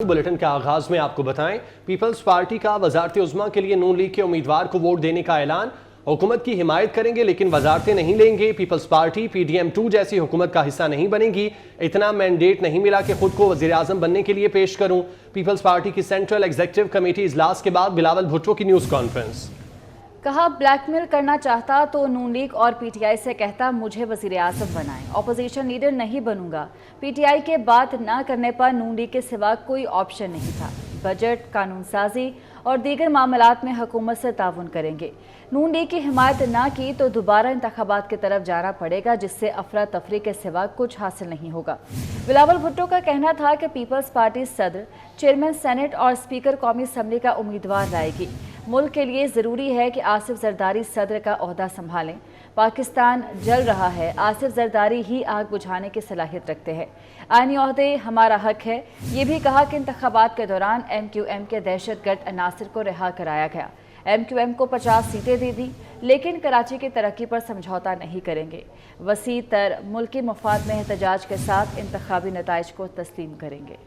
Bulletin के आगाज में आपको बताएं, पीपल्स पार्टी का वजारत उज़्मा के लिए नून लीग के उम्मीदवार को वोट देने का ऐलान। हुकूमत की हिमायत करेंगे लेकिन वजारतें नहीं लेंगे। पीपल्स पार्टी PDM2 जैसी हुकूमत का हिस्सा नहीं बनेगी। इतना मैंडेट नहीं मिला कि खुद को वज़ीर आज़म बनने के लिए पेश करूं। पीपल्स पार्टी की सेंट्रल एग्जीक्यूटिव कमेटी इजलास के बाद बिलावल भुट्टो की न्यूज़ कॉन्फ्रेंस। कहा, ब्लैकमेल करना चाहता तो नून लीग और PTI से कहता मुझे वज़ीर आज़म बनाएं, ऑपोजिशन लीडर नहीं बनूंगा। PTI के बात ना करने पर नून लीग के सिवा कोई ऑप्शन नहीं था। बजट, कानून साजी और दीगर मामलात में हुकूमत से ताउन करेंगे। नून लीग की हिमायत ना की तो दोबारा इंतखाबात की तरफ जाना पड़ेगा, जिससे अफरा तफरी के सिवा कुछ हासिल नहीं होगा। बिलावल भुट्टो का कहना था कि पीपल्स पार्टी सदर, चेयरमैन सेनेट और स्पीकर कौमी असम्बली का उम्मीदवार लाएगी। मुल्क के लिए ज़रूरी है कि आसिफ जरदारी सदर का ओहदा संभालें। पाकिस्तान जल रहा है, आसिफ जरदारी ही आग बुझाने की सलाहियत रखते हैं। आईनी ओहदे हमारा हक है। ये भी कहा कि इंतखाबात के दौरान MQM के दहशतगर्द अनासिर को रिहा कराया गया। MQM को 50 सीटें दे दी, लेकिन कराची की तरक्की पर समझौता नहीं करेंगे। वसी तर मुल्की मफाद में एहतजाज के साथ इंतखाबी नताइज को तस्लीम करेंगे।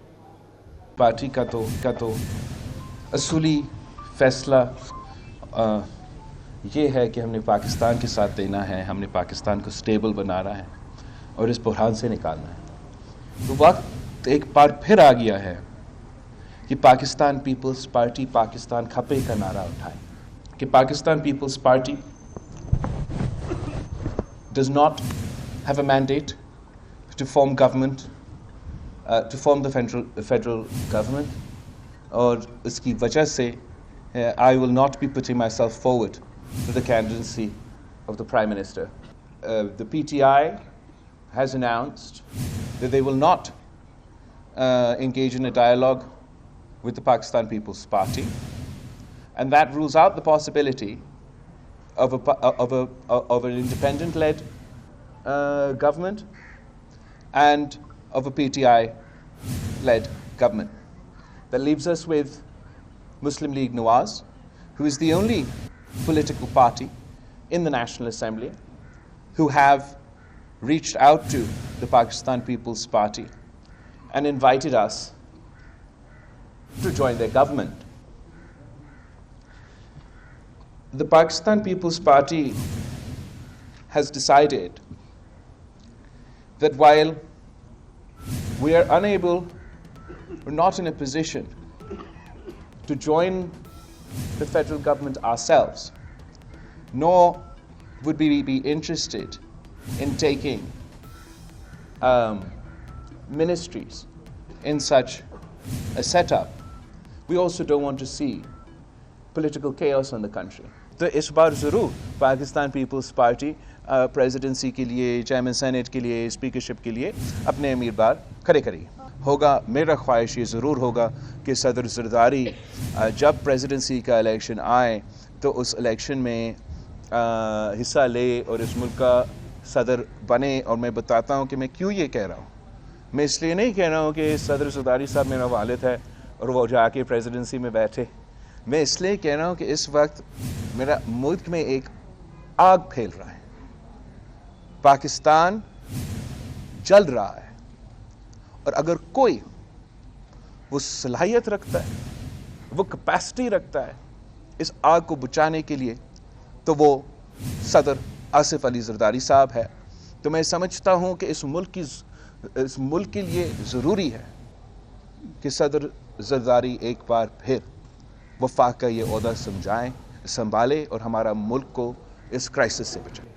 पार्टी का तो असूली फैसला ये है कि हमने पाकिस्तान के साथ देना है, हमने पाकिस्तान को स्टेबल बनाना है और इस बुरहान से निकालना है। तो वक्त एक बार फिर आ गया है कि पाकिस्तान पीपल्स पार्टी पाकिस्तान खपे का नारा उठाए, कि Pakistan Peoples Party does not have a mandate to form government, to form the federal government, और इसकी वजह से I will not be putting myself forward to the candidacy of the Prime Minister. The PTI has announced that they will not engage in a dialogue with the Pakistan People's Party, and that rules out the possibility of an independent-led government and of a PTI-led government. That leaves us with Muslim League Nawaz, who is the only political party in the National Assembly who have reached out to the Pakistan People's Party and invited us to join their government. The Pakistan People's Party has decided that while we are unable or not in a position to join the federal government ourselves, nor would we be interested in taking ministries in such a setup, we also don't want to see political chaos in the country. तो इस बार ज़रूर Pakistan Peoples party presidency के लिए, chairman senate के लिए, speakership के लिए अपने उम्मीदवार खड़े करेगी। होगा, मेरा ख्वाहिश ये ज़रूर होगा कि सदर जरदारी जब प्रेसिडेंसी का इलेक्शन आए तो उस इलेक्शन में हिस्सा ले और इस मुल्क का सदर बने। और मैं बताता हूँ कि मैं क्यों ये कह रहा हूँ। मैं इसलिए नहीं कह रहा हूँ कि सदर जरदारी साहब मेरा वालिद है और वो जाके प्रेसिडेंसी में बैठे। मैं इसलिए कह रहा हूँ कि इस वक्त मेरा मुल्क में एक आग फैल रहा है, पाकिस्तान जल रहा है, और अगर कोई वो सलाहियत रखता है, वो कैपेसिटी रखता है इस आग को बुझाने के लिए, तो वो सदर आसिफ अली जरदारी साहब है। तो मैं समझता हूँ कि इस मुल्क के लिए ज़रूरी है कि सदर जरदारी एक बार फिर वफाक का ये ओहदा संभाले और हमारा मुल्क को इस क्राइसिस से बचाए।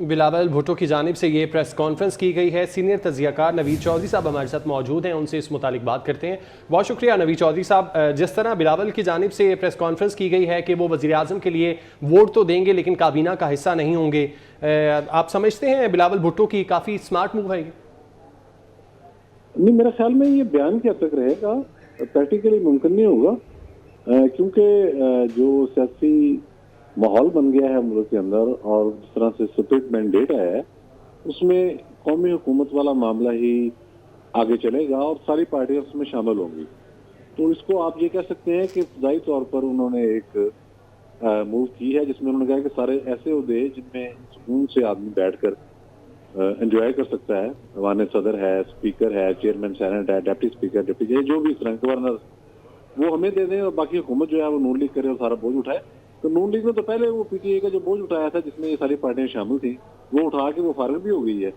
बिलावल भुट्टो की जानिब से ये प्रेस कॉन्फ्रेंस की गई है। सीनियर तजियाकार नवीद चौधरी साहब हमारे साथ मौजूद हैं, उनसे इस मुतालिक बात करते हैं। बहुत शुक्रिया नवीद चौधरी साहब। जिस तरह बिलावल की जानिब से ये प्रेस कॉन्फ्रेंस की गई है कि वो वज़ीर आज़म के लिए वोट तो देंगे लेकिन काबीना का हिस्सा नहीं होंगे, आप समझते हैं बिलावल भुट्टो की काफ़ी स्मार्ट मूव है? नहीं, मेरे ख्याल में ये बयान क्या तक रहेगा, प्रैक्टिकली मुमकिन नहीं होगा, क्योंकि जो सियासी माहौल बन गया है मुल्क के अंदर और जिस तरह से स्प्लिट मैंडेट है, उसमें कौमी हुकूमत वाला मामला ही आगे चलेगा और सारी पार्टियां उसमें शामिल होंगी। तो इसको आप ये कह सकते हैं कि इब्तदाई तौर पर उन्होंने एक मूव की है जिसमें उन्होंने कहा कि सारे ऐसे उहदे जिनमें सुकून से आदमी बैठकर انجوائے کر سکتا ہے. ایوان صدر ہے, اسپیکر ہے, چیئرمین سینٹ ہے, ڈپٹی اسپیکر, ڈپٹی جو بھی اس طرح گورنر, وہ ہمیں دے دیں اور باقی حکومت جو ہے وہ نون لیگ کرے اور سارا بوجھ اٹھائے. تو نون لیگ نے تو پہلے وہ پی ٹی آئی کا جو بوجھ اٹھایا تھا جس میں یہ ساری پارٹیاں شامل تھیں, وہ اٹھا کے وہ فارغ بھی ہو گئی ہے.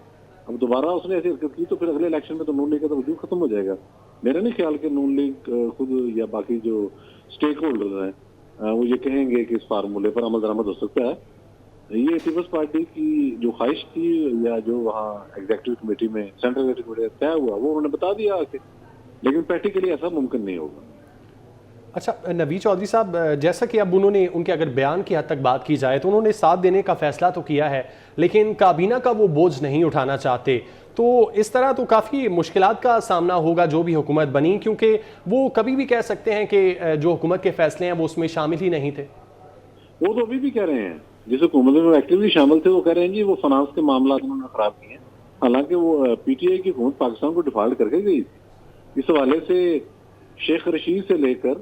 اب دوبارہ اس نے ایسی حرکت کی تو پھر اگلے الیکشن میں تو نون لیگ کا تو وجود ختم ہو جائے گا. میرا نہیں خیال کہ نون لیگ خود یا باقی جو اسٹیک ہولڈر ہیں وہ یہ کہیں گے کہ اس فارمولے پر عمل درآمد ہو سکتا ہے. یہ پیپلز پارٹی کی جو خواہش تھی یا جو وہاں ایگزیکٹو کمیٹی میں سینٹرل ایگزیکٹو کمیٹی طے ہوا وہ انہوں نے بتا دیا کہ, لیکن پریکٹیکلی ایسا ممکن نہیں ہوگا. اچھا نوید چودھری صاحب, جیسا کہ اب انہوں نے ان کے اگر بیان کی حد تک بات کی جائے تو انہوں نے ساتھ دینے کا فیصلہ تو کیا ہے لیکن کابینہ کا وہ بوجھ نہیں اٹھانا چاہتے, تو اس طرح تو کافی مشکلات کا سامنا ہوگا جو بھی حکومت بنی, کیونکہ وہ کبھی بھی کہہ سکتے ہیں کہ جو حکومت کے فیصلے ہیں وہ اس میں شامل ہی نہیں تھے. وہ تو ابھی بھی کہہ رہے ہیں, جس حکومت میں وہ ایکٹیولی شامل تھے وہ کہہ رہے ہیں جی وہ فنانس کے معاملات انہوں نے خراب کیے ہیں. حالانکہ وہ پی ٹی آئی کی حکومت پاکستان کو ڈیفالٹ کر کے گئی تھی. اس حوالے سے شیخ رشید سے لے کر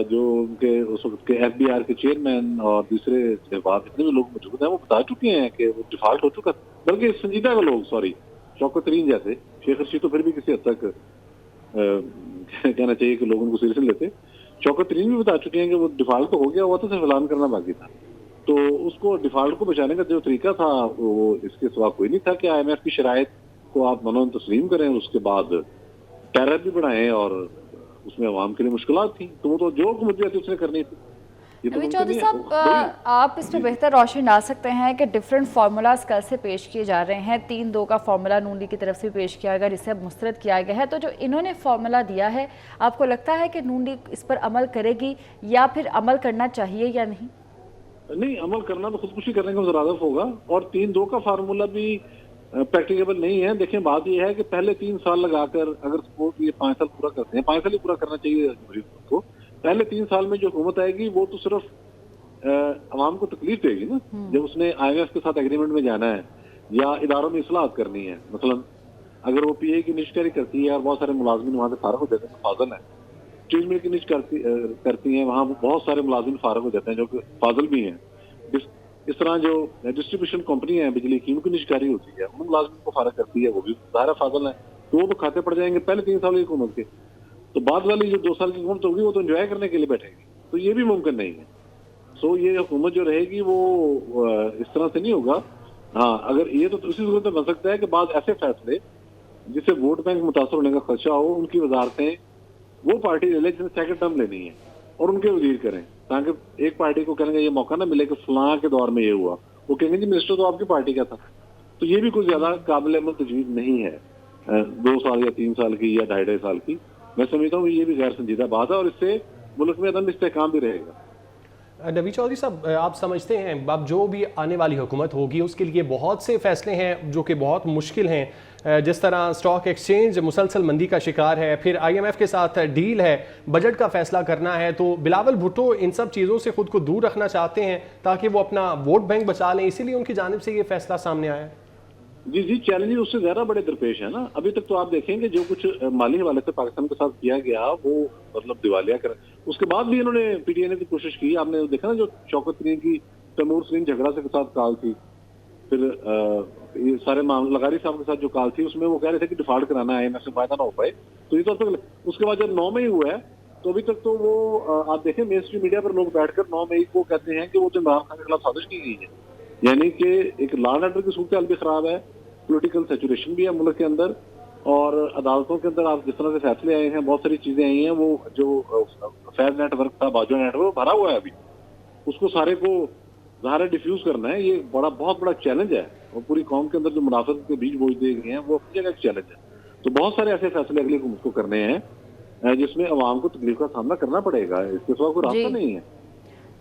جو ان کے اس وقت کے ایف بی آر کے چیئرمین اور دوسرے جتنے بھی لوگ موجود ہیں وہ بتا چکے ہیں کہ وہ ڈیفالٹ ہو چکا, بلکہ سنجیدہ کا لوگ شوکت ترین جیسے, شیخ رشید تو پھر بھی کسی حد تک کہنا چاہیے کہ لوگ ان کو سیریس لیتے, شوکت ترین بھی بتا چکے ہیں کہ وہ ڈیفالٹ تو ہو گیا ہوا تھا, صرف اعلان کرنا باقی تھا. تو اس کو ڈیفالٹ کو بچانے کا جو طریقہ تھا وہ اس کے سوا کوئی نہیں تھا کہ آئی ایم ایف کی شرائط کو آپ منو تسلیم کریں, اس کے بعد ٹیرر بھی بڑھائیں اور اس میں عوام کے لیے مشکلات تھیں. تو وہ تو جو حکومت اس نے کرنی تھی. نوید چودھری صاحب, آپ اس پہ بہتر روشنی ڈال سکتے ہیں کہ ڈفرینٹ فارمولاز کل سے پیش کیے جا رہے ہیں. 3-2 کا فارمولا نون لیگ کی طرف سے پیش کیا گیا جسے اب مسترد کیا گیا ہے, تو جو انہوں نے فارمولا دیا ہے آپ کو لگتا ہے کہ نون لیگ اس پر عمل کرے گی یا پھر عمل کرنا چاہیے یا نہیں؟ نہیں, عمل کرنا تو خودکشی کرنے کا مترادف ہوگا, اور 3-2 کا فارمولا بھی پریکٹیکیبل نہیں ہے. دیکھیں بات یہ ہے کہ پہلے 3 سال لگا کر اگر سپورٹ یہ 5 سال پورا کرتے ہیں, 5 سال ہی پورا کرنا چاہیے جمہوری حکومت کو. پہلے 3 سال میں جو حکومت آئے گی وہ تو صرف عوام کو تکلیف دے گی نا, جب اس نے آئی ایم ایف کے ساتھ ایگریمنٹ میں جانا ہے یا اداروں میں اصلاحات کرنی ہے. مثلا اگر وہ پی اے کی نجکاری کرتی ہے اور بہت سارے ملازمین وہاں سے فارغ ہو جاتے ہیں تو فاضل ہے, چیز میں کی نج کرتی ہیں وہاں بہت سارے ملازمین فارغ ہو جاتے ہیں جو کہ فاضل بھی ہیں. اس طرح جو ڈسٹریبیوشن کمپنی ہے بجلی کی ان کی نجکاری ہوتی ہے, ان ملازمین کو فارغ کرتی ہے, وہ بھی ظاہر فاضل ہے, تو وہ تو کھاتے پڑ جائیں گے پہلے 3 سال کی حکومت کے. تو بعد والی جو 2 سال کی حکومت ہوگی وہ تو انجوائے کرنے کے لیے بیٹھے گی, تو یہ بھی ممکن نہیں ہے. سو یہ حکومت جو رہے گی وہ اس طرح سے نہیں ہوگا. ہاں, اگر یہ تو اسی صورت میں بن سکتا ہے کہ بعض ایسے فیصلے جس سے ووٹ بینک متاثر ہونے کا خدشہ ہو, ان کی وزارتیں وہ پارٹی لے لے جس نے سیکنڈ ٹرم لینی ہے اور ان کے وزیر کریں, تاکہ ایک پارٹی کو کہنے کا یہ موقع نہ ملے کہ فلاں کے دور میں یہ ہوا, وہ کہیں گے جی منسٹر تو آپ کی پارٹی کا تھا. تو یہ بھی کوئی زیادہ قابل عمل تجویز نہیں ہے 2 سال یا 3 سال کی یا 2.5 سال کی. میں سمجھتا ہوں کہ یہ بھی غیر سنجیدہ بات ہے اور اس سے ملک میں عدم استحکام بھی رہے گا. نوید چودھری صاحب, آپ سمجھتے ہیں اب جو بھی آنے والی حکومت ہوگی اس کے لیے بہت سے فیصلے ہیں جو کہ بہت مشکل ہیں, جس طرح اسٹاک ایکسچینج مسلسل مندی کا شکار ہے, پھر آئی ایم ایف کے ساتھ ڈیل ہے, بجٹ کا فیصلہ کرنا ہے, تو بلاول بھٹو ان سب چیزوں سے خود کو دور رکھنا چاہتے ہیں تاکہ وہ اپنا ووٹ بینک بچا لیں, اسی لیے ان کی جانب سے یہ فیصلہ سامنے آیا ہے. جی چیلنج اس سے زیادہ بڑے درپیش ہیں نا. ابھی تک تو آپ دیکھیں کہ جو کچھ مالی حوالے سے پاکستان کے ساتھ کیا گیا وہ مطلب دیوالیہ کر, اس کے بعد بھی انہوں نے پی ٹی آئی نے کوشش کی. آپ نے دیکھا نا جو شوکت ترین کی تیمور سلیم جھگڑا سے کے ساتھ کال تھی, پھر یہ سارے لغاری صاحب کے ساتھ جو کال تھی اس میں وہ کہہ رہے تھے کہ ڈیفالٹ کرانا ہے, میں سے فائدہ نہ ہو پائے. تو یہ تو اس کے بعد جب 9 مئی ہوا ہے تو ابھی تک تو وہ آپ دیکھیں مین اسٹریم میڈیا پر لوگ بیٹھ کر 9 مئی کو کہتے ہیں کہ وہ تو عمران خان کے خلاف سازش کی گئی ہے, یعنی کہ ایک لا اینڈ آرڈر کی صورتحال بھی خراب ہے, پولیٹیکل سیچوریشن بھی ہے ملک کے اندر, اور عدالتوں کے اندر آپ جس طرح سے فیصلے آئے ہیں بہت ساری چیزیں آئی ہیں. وہ جو فیض نیٹ ورک تھا, باجوہ نیٹ ورک, بھرا ہوا ہے ابھی, اس کو سارے کو ظاہر ڈیفیوز کرنا ہے. یہ بہت بڑا چیلنج ہے, اور پوری قوم کے اندر جو منافقت کے بیج بوجھ دیے گئے ہیں وہ اپنی جگہ ایک چیلنج ہے. تو بہت سارے ایسے فیصلے اگلی حکومت کو کرنے ہیں جس میں عوام کو تکلیف کا سامنا کرنا پڑے گا, اس کے سوا کوئی راستہ نہیں ہے.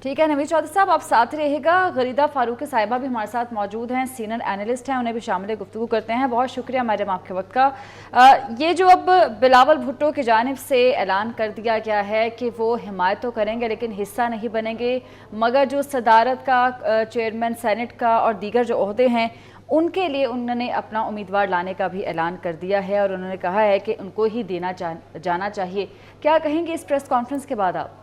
ٹھیک ہے نوید چودھری صاحب, آپ ساتھ رہے گا. غریدہ فاروق صاحبہ بھی ہمارے ساتھ موجود ہیں, سینئر اینالسٹ ہیں, انہیں بھی شامل گفتگو کرتے ہیں. بہت شکریہ میڈم آپ کے وقت کا. یہ جو اب بلاول بھٹو کی جانب سے اعلان کر دیا گیا ہے کہ وہ حمایت تو کریں گے لیکن حصہ نہیں بنیں گے, مگر جو صدارت کا, چیئرمین سینٹ کا اور دیگر جو عہدے ہیں ان کے لیے انہوں نے اپنا امیدوار لانے کا بھی اعلان کر دیا ہے, اور انہوں نے کہا ہے کہ ان کو ہی دینا جانا چاہیے. کیا کہیں گے اس پریس کانفرنس کے بعد آپ؟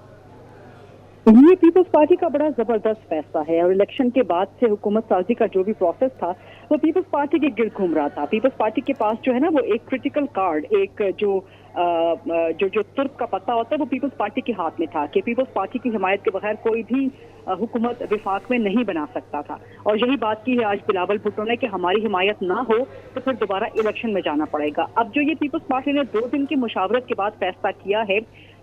یہ پیپلز پارٹی کا بڑا زبردست فیصلہ ہے, اور الیکشن کے بعد سے حکومت سازی کا جو بھی پروسیس تھا वो पीपल्स पार्टी के गिर्द घूम रहा था। पीपल्स पार्टी के पास जो है ना वो एक क्रिटिकल कार्ड, एक जो तुर्क का पत्ता होता है वो पीपल्स पार्टी के हाथ में था कि पीपल्स पार्टी की हिमायत के बगैर कोई भी हुकूमत विफाक में नहीं बना सकता था। और यही बात की है आज बिलावल भुट्टो ने कि हमारी हिमायत ना हो तो फिर दोबारा इलेक्शन में जाना पड़ेगा। अब जो ये पीपल्स पार्टी ने 2 दिन की मुशावरत के बाद फैसला किया है,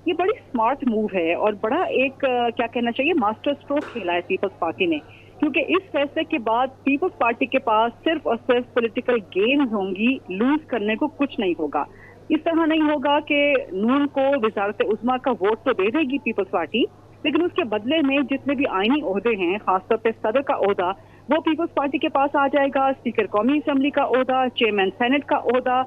ये बड़ी स्मार्ट मूव है और बड़ा एक क्या कहना चाहिए मास्टर स्ट्रोक खेला है पीपल्स पार्टी ने, क्योंकि इस फैसले के बाद पीपल्स पार्टी के पास सिर्फ और सिर्फ पॉलिटिकल गेन्स होंगी, लूज करने को कुछ नहीं होगा। इस तरह नहीं होगा कि नून को वजारत उज़्मा का वोट तो दे देगी पीपल्स पार्टी, लेकिन उसके बदले में जितने भी आईनी ओहदे हैं, खासतौर पर सदर का ओहदा, वो पीपल्स पार्टी के पास आ जाएगा। स्पीकर कौमी असम्बली का ओहदा, चेयरमैन सेनेट का ओहदा,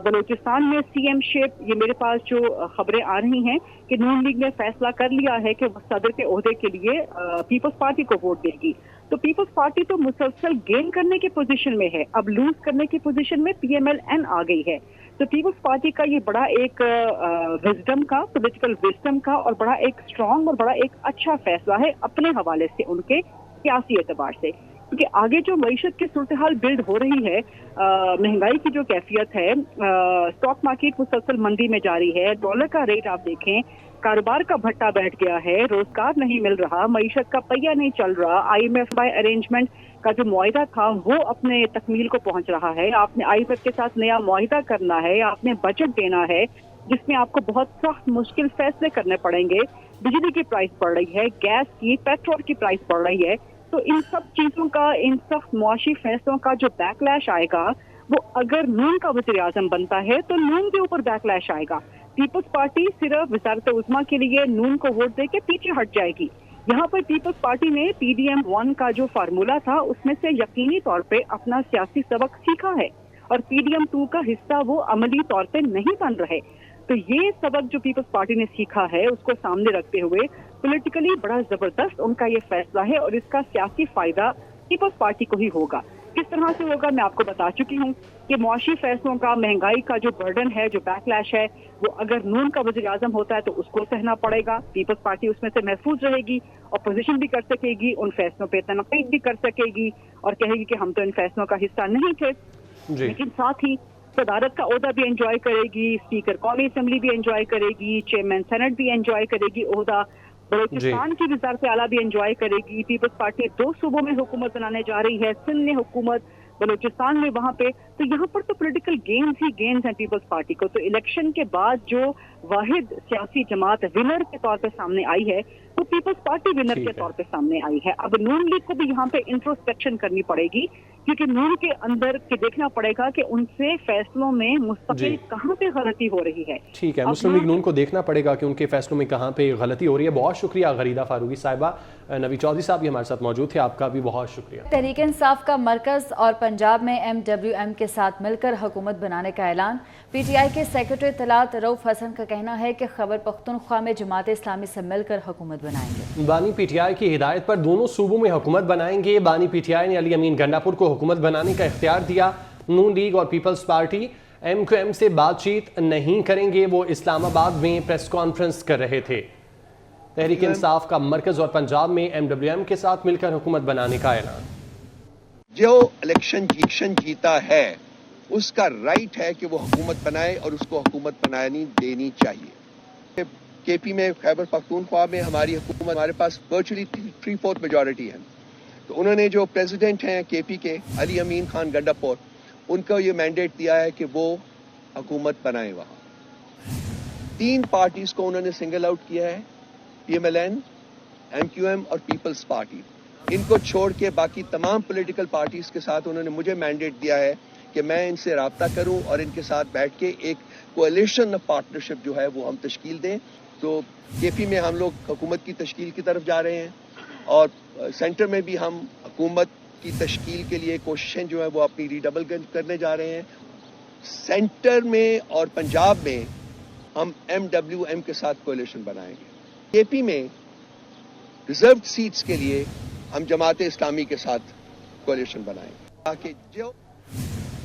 बलूचिस्तान में सीएम शिप, ये मेरे पास जो खबरें आ रही हैं कि नून लीग ने फैसला कर लिया है कि वो सदर के ओहदे के लिए पीपल्स पार्टी को वोट देगी। तो पीपल्स पार्टी तो मुसलसल गेन करने की पोजीशन में है, अब लूज करने की पोजीशन में पीएमएल-एन आ गई है। तो पीपल्स पार्टी का ये बड़ा एक विजडम का, पॉलिटिकल विजडम का और बड़ा एक स्ट्रॉन्ग और बड़ा एक अच्छा फैसला है अपने हवाले से, उनके सियासी एतबार से, क्योंकि आगे जो मईशत की सूरत हाल बिल्ड हो रही है, महंगाई की जो कैफियत है, स्टॉक मार्केट मुसलसल मंदी में जारी है, डॉलर का रेट आप देखें, कारोबार का भट्टा बैठ गया है, रोजगार नहीं मिल रहा, मईशत का पहिया नहीं चल रहा, IMF बाय अरेंजमेंट का जो मुआहिदा था वो अपने तकमील को पहुंच रहा है, आपने IMF के साथ नया मुआहिदा करना है, आपने बजट देना है जिसमें आपको बहुत सख्त मुश्किल फैसले करने पड़ेंगे, बिजली की प्राइस बढ़ रही है, गैस की, पेट्रोल की प्राइस बढ़ रही है। तो इन सब चीजों का, इन सख्त मुआशी फैसलों का जो बैकलैश आएगा, वो अगर नून का वज़ीर आज़म बनता है तो नून के ऊपर बैकलैश आएगा। पीपल्स पार्टी सिर्फ वज़ारत उज़्मा के लिए नून को वोट दे के पीछे हट जाएगी। यहाँ पर पीपल्स पार्टी ने PDM-1 का जो फार्मूला था उसमें से यकीनी तौर पे अपना सियासी सबक सीखा है और PDM-2 का हिस्सा वो अमली तौर पे नहीं बन रहे। तो ये सबक जो पीपल्स पार्टी ने सीखा है उसको सामने रखते हुए पॉलिटिकली बड़ा जबरदस्त उनका ये फैसला है और इसका सियासी फायदा पीपल्स पार्टी को ही होगा। किस तरह से होगा मैं आपको बता चुकी हूँ कि मुआशी फैसलों का, महंगाई का जो बर्डन है, जो बैकलैश है, वो अगर नून का वज़ीर आज़म होता है तो उसको सहना पड़ेगा। पीपल्स पार्टी उसमें से महफूज रहेगी, अपोजिशन भी कर सकेगी, उन फैसलों पे तनकीद भी कर सकेगी और कहेगी कि हम तो इन फैसलों का हिस्सा नहीं थे। लेकिन साथ ही सदारत का ओहदा भी एंजॉय करेगी, स्पीकर कौमी असम्बली भी एंजॉय करेगी, चेयरमैन सेनेट भी एंजॉय करेगी ओहदा, बलूचिस्तान की वज़ारत आला भी एंजॉय करेगी। पीपल्स पार्टी 2 सूबों में हुकूमत बनाने जा रही है, सिंध में हुकूमत, बलूचिस्तान में वहां पे, तो यहाँ पर तो पॉलिटिकल गेम्स ही गेम्स हैं पीपल्स पार्टी को। तो इलेक्शन के बाद जो वाहिद सियासी जमात विनर के तौर पे सामने आई है वो पीपल्स पार्टी विनर के तौर पे सामने आई है। अब नून लीग को भी यहाँ पे इंट्रोस्पेक्शन करनी पड़ेगी, क्योंकि नून के अंदर के देखना पड़ेगा कि उनसे फैसलों में मुस्तकिल कहाँ पे गलती हो रही है। ठीक है, मुस्लिम लीग नून को देखना पड़ेगा कि उनके फैसलों में कहाँ पे गलती हो रही है। बहुत शुक्रिया गरीदा फारूकी साहिबा। नवी चौधरी साहब भी हमारे साथ मौजूद थे, आपका भी बहुत शुक्रिया। तहरीक इंसाफ का मरकज और पंजाब में MWM के साथ मिलकर हुकूमत बनाने का ऐलान। PTI के सेक्रेटरी इत्तलात रऊफ हसन का कहना है कि खैबर पख्तूनख्वा में जमात इस्लामी से मिलकर हुकूमत बनाएंगे। बानी PTI की हिदायत पर दोनों सूबों में हुकूमत बनाएंगे। बानी PTI ने अली अमीन गंडापुर को हुकूमत बनाने का इख्तियार दिया। नून लीग और पीपल्स पार्टी MQM से बातचीत नहीं करेंगे, वो इस्लामाबाद में प्रेस कॉन्फ्रेंस कर रहे थे। तहरीक इंसाफ का मरकज और पंजाब में MWM के साथ मिलकर हुकूमत बनाने का ऐलान। जो इलेक्शन जीता है उसका राइट है कि वो हुकूमत बनाए और उसको हुकूमत बनानी देनी चाहिए। KP में, खैबर पख्तूनख्वा में हमारी हुकूमत, हमारे पास वर्चुअली 3/4 मेजॉरिटी है। तो उन्होंने जो प्रेसिडेंट हैं KP के, अली अमीन खान गंडापुर, उनको ये मैंडेट दिया है कि वो हुकूमत बनाए। वहाँ 3 पार्टीज को उन्होंने सिंगल आउट किया है, PMLN, MQM और पीपल्स पार्टी। इनको छोड़ के बाकी तमाम पॉलिटिकल पार्टीज के साथ उन्होंने मुझे मैंडेट दिया है कि मैं इनसे राब्ता करूं और इनके साथ बैठ के एक कोएलिशन ऑफ पार्टनरशिप जो है वो हम तश्कील दें। तो KP में हम लोग हुकूमत की तश्कील की तरफ जा रहे हैं और सेंटर में भी हम हुकूमत की तश्कील के लिए कोशिशें जो है वो अपनी रीडबल करने जा रहे हैं। सेंटर में और पंजाब में हम MWM के साथ कोएलिशन बनाएंगे। KP में रिजर्व सीट्स के लिए हम जमात इस्लामी के साथ कोएलिशन बनाएंगे ताकि जो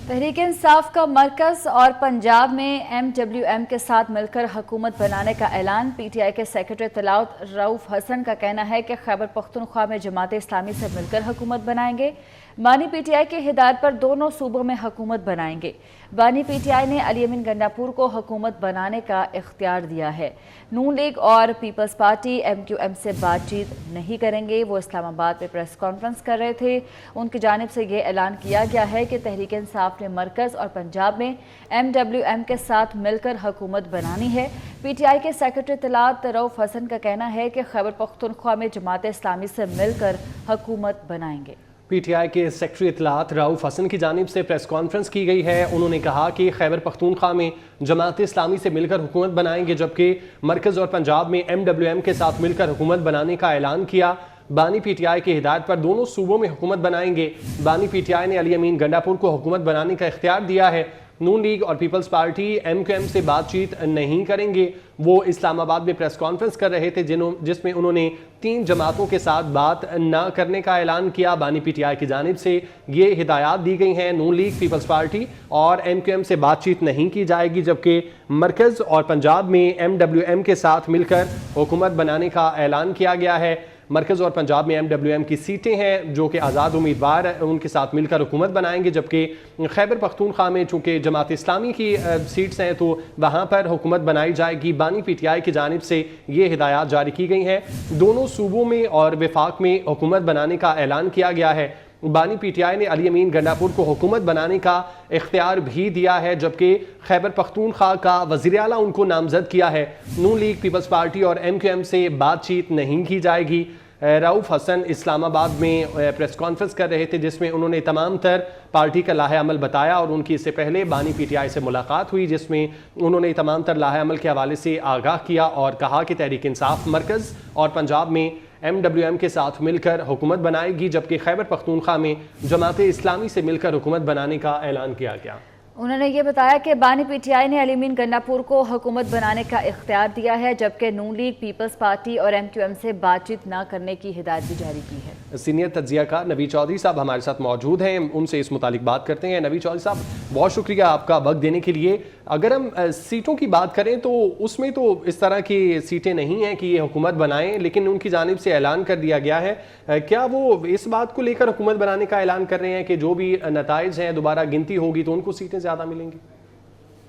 तहरीक इंसाफ का मरकज और पंजाब में MWM के साथ मिलकर हुकूमत बनाने का ऐलान। PTI के सेक्रेटरी इत्तलात रऊफ हसन का कहना है कि खैबर पख्तूनख्वा में जमात इस्लामी से मिलकर हुकूमत बनाएंगे। बानी पीटीआई की हिदायत पर दोनों सूबों में हुकूमत बनाएंगे। बानी पीटीआई ने अली अमीन गंडापुर को हुकूमत बनाने का इख्तियार दिया है। नून लीग और पीपल्स पार्टी एमक्यूएम से बातचीत नहीं करेंगे। वो इस्लामाबाद में प्रेस कॉन्फ्रेंस कर रहे थे। उनकी जानिब से ये ऐलान किया गया है कि तहरीक इंसाफ ने मरकज़ और पंजाब में एमडब्ल्यूएम के साथ मिलकर हुकूमत बनानी है। पीटीआई के सेक्रेटरी इत्तलात रऊफ हसन का कहना है कि खैबर पख्तूनख्वा में जमात इस्लामी से मिलकर हुकूमत बनाएंगे। पीटीआई के सेक्रेटरी इत्तलात रऊफ हसन की जानिब से प्रेस कॉन्फ्रेंस की गई है। उन्होंने कहा कि खैबर पख्तूनख्वा में जमात इस्लामी से मिलकर हुकूमत बनाएंगे, जबकि मरकज़ और पंजाब में एमडब्ल्यूएम के साथ मिलकर हुकूमत बनाने का ऐलान किया। बानी पीटीआई की हिदायत पर दोनों सूबों में हुकूमत बनाएंगे। बानी पीटीआई ने अली अमीन गंडापुर को हुकूमत बनाने का इख्तियार दिया है। नून लीग और पीपल्स पार्टी एमक्यूएम से बातचीत नहीं करेंगे। वो इस्लामाबाद में प्रेस कॉन्फ्रेंस कर रहे थे जिसमें उन्होंने 3 जमातों के साथ बात न करने का ऐलान किया। बानी पीटीआई की जानिब से ये हिदायत दी गई हैं, नून लीग, पीपल्स पार्टी और एमक्यूएम से बातचीत नहीं की जाएगी, जबकि मरकज़ और पंजाब में एमडब्ल्यूएम के साथ मिलकर हुकूमत बनाने का ऐलान किया गया है। मरकज़ और पंजाब में एमडब्ल्यूएम की सीटें हैं जो कि आज़ाद उम्मीदवार उनके साथ मिलकर हुकूमत बनाएंगे, जबकि खैबर पख्तूनख्वा में चूँकि जमात इस्लामी की सीट्स हैं तो वहाँ पर हुकूमत बनाई जाएगी। बानी पीटीआई की जानिब से ये हिदायत जारी की गई हैं। दोनों सूबों में और वफाक में हुकूमत बनाने का ऐलान किया गया है। बानी पीटीआई ने अली अमीन गंडापुर को हुकूमत बनाने का इख्तियार भी दिया है, जबकि खैबर पख्तूनख्वा का वज़ीर आला उनको नामजद किया है। नून लीग, पीपल्स पार्टी और एमक्यूएम से बातचीत नहीं की जाएगी। रऊफ हसन इस्लामाबाद में प्रेस कॉन्फ्रेंस कर रहे थे जिसमें उन्होंने तमाम तर पार्टी का लाहे अमल बताया और उनकी इससे पहले बानी पीटीआई से मुलाकात हुई जिसमें उन्होंने तमाम तर लाहे अमल के हवाले से आगाह किया और कहा कि तहरीक इंसाफ मरकज़ और पंजाब में एमडब्ल्यूएम के साथ मिलकर हुकूमत बनाएगी, जबकि खैबर पख्तूनख्वा में जमात इस्लामी से मिलकर हुकूमत बनाने का ऐलान किया गया। उन्होंने ये बताया कि बानी पीटीआई ने अली अमीन गंडापुर को हुकूमत बनाने का इख्तियार दिया है, जबकि नून लीग, पीपल्स पार्टी और एमक्यूएम से बातचीत न करने की हिदायत भी जारी की है। सीनियर तज्जियाकार नवी चौधरी साहब हमारे साथ मौजूद हैं, उनसे इस मुतालिक बात करते हैं। नवी चौधरी साहब, बहुत शुक्रिया आपका वक्त देने के लिए। अगर हम सीटों की बात करें तो उसमें तो इस तरह की सीटें नहीं हैं कि ये हुकूमत बनाएं, लेकिन उनकी जानिब से ऐलान कर दिया गया है। क्या वो इस बात को लेकर हुकूमत बनाने का ऐलान कर रहे हैं कि जो भी नताइज हैं दोबारा गिनती होगी तो उनको सीटें ज़्यादा मिलेंगी?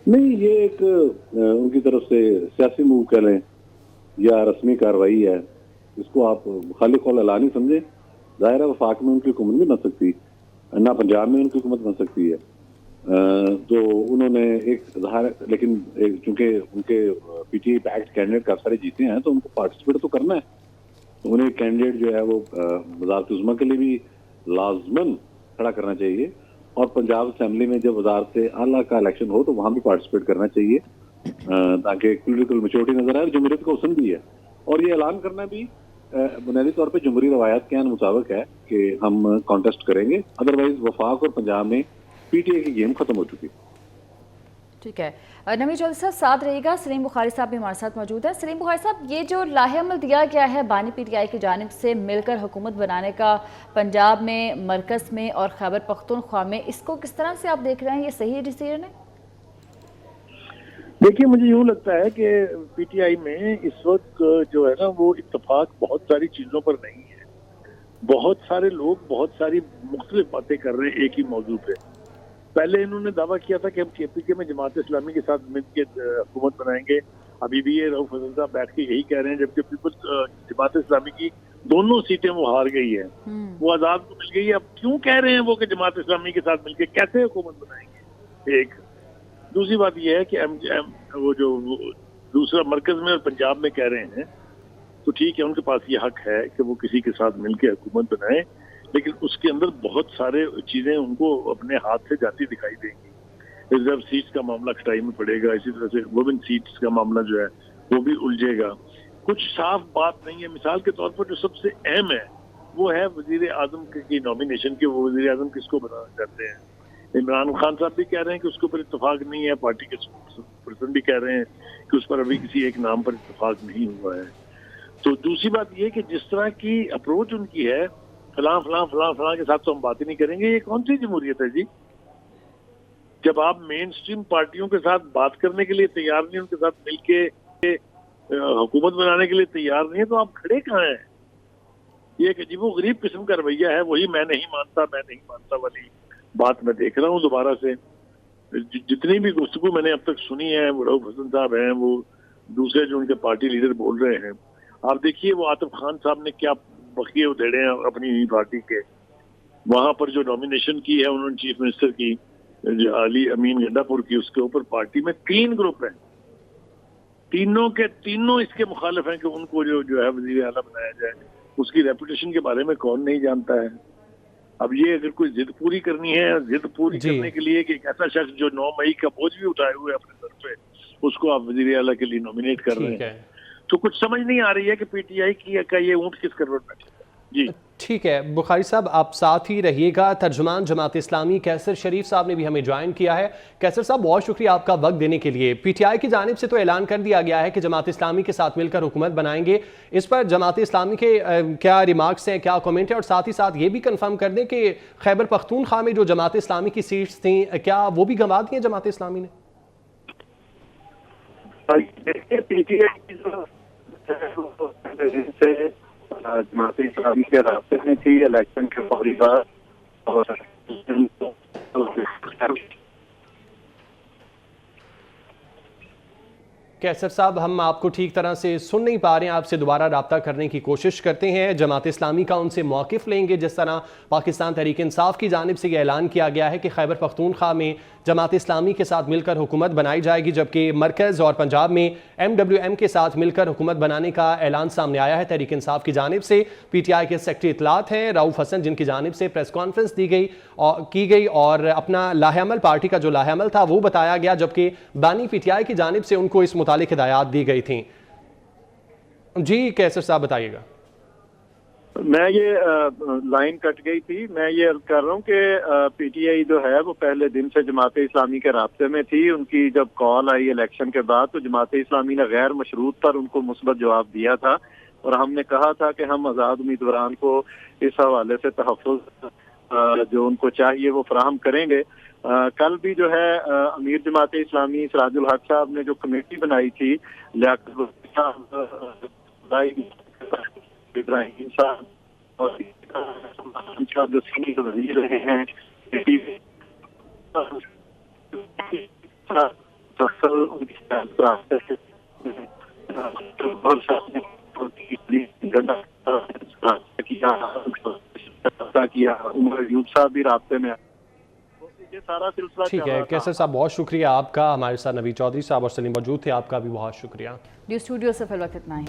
नहीं, ये एक उनकी तरफ से सियासी मूव कह लें या रस्मी कार्रवाई है, इसको आप खाली कौल ऐलान ही समझे। जाहिर है वफाक में उनकी हुकूमत नहीं बन सकती, ना पंजाब में उनकी हुकूमत बन सकती है। तो उन्होंने एक लेकिन चूंकि उनके पीटीआई पैक्ट कैंडिडेट काफी सारे जीते हैं तो उनको पार्टिसिपेट तो करना है। तो उन्हें कैंडिडेट जो है वो वज़ारत उज़्मा के लिए भी लाजमन खड़ा करना चाहिए और पंजाब असेंबली में जब वज़ारत आला का इलेक्शन हो तो वहाँ भी पार्टिसिपेट करना चाहिए ताकि एक पोलिटिकल मैच्योरिटी नजर आए। जमहूरियत का हुस्न भी है और ये ऐलान करना भी बुनियादी तौर पर जमहूरी रवायत के मुताबिक है कि हम कॉन्टेस्ट करेंगे। अदरवाइज वफाक और पंजाब में पीटीआई की गेम खत्म हो चुकी। ठीक है, नवी चौधरी साहब साथ रहिएगा। सलीम बुखारी साहब भी हमारे साथ मौजूद हैं। सलीम बुखारी साहब, ये जो लाहे अमल दिया गया है बानी पीटीआई की जानिब से मिलकर हुकूमत बनाने का पंजाब में, मरकज़ में और खैबर पख्तूनख्वा में, इसको किस तरह से आप देख रहे हैं? ये सही डिसीजन है? देखिए, मुझे यूँ लगता है कि पीटीआई में इस वक्त जो है ना वो इत्तेफाक बहुत सारी चीज़ों पर नहीं है। बहुत सारे लोग बहुत सारी मुख्तलिफ बातें कर रहे हैं एक ही मौजू पे। पहले इन्होंने दावा किया था कि हम केपीके में जमात इस्लामी के साथ मिलकर हुकूमत बनाएंगे। अभी भी ये रऊफ हसन साहब बैठ के यही कह रहे हैं, जबकि पीपल्स जमात इस्लामी की दोनों सीटें वो हार गई है, वो आज़ाद को मिल गई है। अब क्यों कह रहे हैं वो कि जमात इस्लामी के साथ मिलकर कैसे हुकूमत बनाएंगे? एक दूसरी बात यह है कि वो जो दूसरा मरकज में और पंजाब में कह रहे हैं तो ठीक है, उनके पास ये हक है कि वो किसी के साथ मिलकर हुकूमत बनाए, लेकिन उसके अंदर बहुत सारे चीजें उनको अपने हाथ से जाती दिखाई देंगी। रिजर्व सीट्स का मामला खटाई में पड़ेगा, इसी तरह से वुमेन सीट्स का मामला जो है वो भी उलझेगा। कुछ साफ बात नहीं है। मिसाल के तौर पर जो सबसे अहम है वो है वजीर आजम की नॉमिनेशन के, वो वजीर आजम किसको बनाना चाहते हैं। इमरान खान साहब भी कह रहे हैं कि उसके ऊपर इत्तेफाक नहीं है, पार्टी के पर्सन भी कह रहे हैं कि उस पर अभी किसी एक नाम पर इत्तेफाक नहीं हुआ है। तो दूसरी बात ये कि जिस तरह की अप्रोच उनकी है, फलां फलां फलां फलां के साथ तो हम बात ही नहीं करेंगे, ये कौन सी जमहूरियत है जी? जब आप मेन स्ट्रीम पार्टियों के साथ बात करने के लिए तैयार नहीं, उनके साथ मिलके हुकूमत बनाने के लिए तैयार नहीं है, तो आप खड़े कहाँ हैं? یہ ایک عجیب و غریب قسم کا رویہ ہے. وہی میں نہیں مانتا والی بات میں دیکھ رہا ہوں دوبارہ سے. جتنی بھی گفتگو میں نے اب تک سنی ہے، وہ رؤف حسن صاحب ہیں، وہ دوسرے جو ان کے پارٹی لیڈر بول رہے ہیں، آپ دیکھیے وہ عاطف خان صاحب نے کیا بقیے ادھیڑے ہیں اپنی پارٹی کے. وہاں پر جو نامینیشن کی ہے انہوں نے چیف منسٹر کی علی امین گنڈا پور کی، اس کے اوپر پارٹی میں 3 گروپ ہیں، تینوں کے تینوں اس کے مخالف ہیں کہ ان کو جو ہے وزیر اعلیٰ بنایا جائے. اس کی ریپوٹیشن کے بارے میں کون نہیں جانتا ہے. اب یہ اگر کوئی ضد پوری کرنی ہے، ضد پوری کرنے کے لیے کہ ایک ایسا شخص جو 9 مئی کا بوجھ بھی اٹھائے ہوئے اپنے سر پہ، اس کو آپ وزیر اعلیٰ کے لیے نامینیٹ کر رہے ہیں، تو کچھ سمجھ نہیں آ رہی ہے کہ پی ٹی آئی کا یہ اونٹ کس کروڑ میں. جی ٹھیک ہے بخاری صاحب، آپ ساتھ ہی رہیے گا. ترجمان جماعت اسلامی کیسر شریف صاحب نے بھی ہمیں جوائن کیا ہے. کیسر صاحب بہت شکریہ آپ کا وقت دینے کے لیے. پی ٹی آئی کی جانب سے تو اعلان کر دیا گیا ہے کہ جماعت اسلامی کے ساتھ مل کر حکومت بنائیں گے. اس پر جماعت اسلامی کے کیا ریمارکس ہیں، کیا کامنٹ ہے، اور ساتھ ہی ساتھ یہ بھی کنفرم کر دیں کہ خیبر پختونخوا میں جو جماعت اسلامی کی سیٹس تھیں کیا وہ بھی گنوا دی ہیں جماعت اسلامی نے؟ پی ٹی آئی سے جماعت اسلامی کے رابطے میں تھی الیکشن کے فوری بعد، اور کیسر صاحب ہم آپ کو ٹھیک طرح سے سن نہیں پا رہے ہیں، آپ سے دوبارہ رابطہ کرنے کی کوشش کرتے ہیں. جماعت اسلامی کا ان سے موقف لیں گے. جس طرح پاکستان تحریک انصاف کی جانب سے یہ اعلان کیا گیا ہے کہ خیبر پختونخوا میں جماعت اسلامی کے ساتھ مل کر حکومت بنائی جائے گی، جبکہ مرکز اور پنجاب میں MWM کے ساتھ مل کر حکومت بنانے کا اعلان سامنے آیا ہے تحریک انصاف کی جانب سے. پی ٹی آئی کے سیکرٹری اطلاعات ہیں رؤف حسن، جن کی جانب سے پریس کانفرنس کی گئی اور اپنا لاہ عمل، پارٹی کا جو لاہ عمل تھا وہ بتایا گیا، جبکہ بانی پی ٹی آئی کی جانب سے ان کو اس متعلق ہدایات دی گئی تھیں. جی کیسر صاحب بتائیے گا. میں یہ لائن کٹ گئی تھی، میں یہ عرض کر رہا ہوں کہ پی ٹی آئی جو ہے وہ پہلے دن سے جماعت اسلامی کے رابطے میں تھی. ان کی جب کال آئی الیکشن کے بعد تو جماعت اسلامی نے غیر مشروط پر ان کو مثبت جواب دیا تھا، اور ہم نے کہا تھا کہ ہم آزاد امیدواران کو اس حوالے سے تحفظ جو ان کو چاہیے وہ فراہم کریں گے. کل بھی جو ہے امیر جماعت اسلامی سراج الحق صاحب نے جو کمیٹی بنائی تھی، لیاقت ابراہیم صاحب اور جو سینئر وزیر رہے ہیں، کیا عمر ایوب صاحب بھی رابطے میں. یہ سارا سلسلہ ٹھیک ہے کیسر صاحب بہت شکریہ آپ کا. ہمارے ساتھ نوید چودھری صاحب اور سلیم موجود تھے، آپ کا بھی بہت شکریہ. اسٹوڈیو سے فی الوقت اتنا ہی.